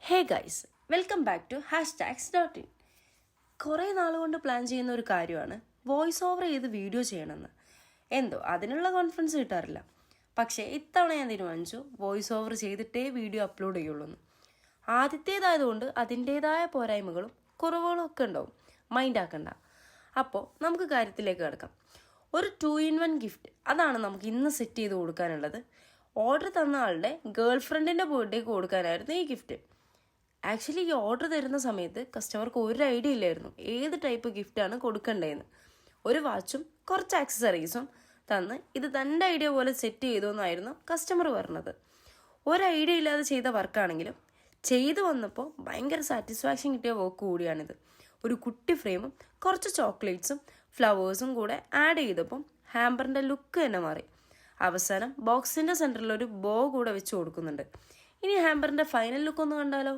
Hey guys, welcome back to #in. കുറേ നാളുകൊണ്ട് plan ചെയ്യുന്ന ഒരു കാര്യമാണ് വോയിസ് ഓവർ ചെയ്ത് വീഡിയോ ചെയ്യണമെന്ന്. എന്തോ അതിനുള്ള കോൺഫിഡൻസ് കിട്ടാറില്ല. പക്ഷേ ഇത്തവണ ഞാൻ തീരുമാനിച്ചു വോയിസ് ഓവർ ചെയ്തിട്ടേ വീഡിയോ അപ്ലോഡ് ചെയ്യുള്ളൂ. ആദ്യത്തേതായതുകൊണ്ട് അതിൻ്റേതായ പോരായ്മകളും കുറവുകളും ഒക്കെ ഉണ്ടാവും, മൈൻഡ് ആക്കണ്ട. അപ്പോൾ നമുക്ക് കാര്യത്തിലേക്ക് കിടക്കാം. ഒരു 2-in-1 ഗിഫ്റ്റ്, അതാണ് നമുക്ക് ഇന്ന് സെറ്റ് ചെയ്ത് കൊടുക്കാനുള്ളത്. ഓർഡർ തന്ന ആളുടെ ഗേൾ ഫ്രണ്ടിൻ്റെ ബർത്ത്ഡേക്ക് കൊടുക്കാനായിരുന്നു ഈ ഗിഫ്റ്റ്. ആക്ച്വലി ഈ ഓർഡർ തരുന്ന സമയത്ത് കസ്റ്റമർക്ക് ഒരു ഐഡിയ ഇല്ലായിരുന്നു ഏത് ടൈപ്പ് ഗിഫ്റ്റാണ് കൊടുക്കേണ്ടതെന്ന്. ഒരു വാച്ചും കുറച്ച് ആക്സസറീസും തന്ന് ഇത് തൻ്റെ ഐഡിയ പോലെ സെറ്റ് ചെയ്തു എന്നായിരുന്നു കസ്റ്റമർ പറഞ്ഞത്. ഒരു ഐഡിയ ഇല്ലാതെ ചെയ്ത വർക്കാണെങ്കിലും ചെയ്തു വന്നപ്പോൾ ഭയങ്കര സാറ്റിസ്ഫാക്ഷൻ കിട്ടിയ വർക്ക് കൂടിയാണിത്. ഒരു കുട്ടി ഫ്രെയിമും കുറച്ച് ചോക്ലേറ്റ്സും ഫ്ലവേഴ്സും കൂടെ ആഡ് ചെയ്തപ്പം ഹാമ്പറിൻ്റെ ലുക്ക് തന്നെ മാറി. അവസാനം ബോക്സിൻ്റെ സെൻറ്ററിൽ ഒരു ബോ കൂടെ വെച്ച് കൊടുക്കുന്നുണ്ട്. ഇനി ഹാമ്പറിൻ്റെ ഫൈനൽ ലുക്ക് ഒന്ന് കണ്ടാലോ?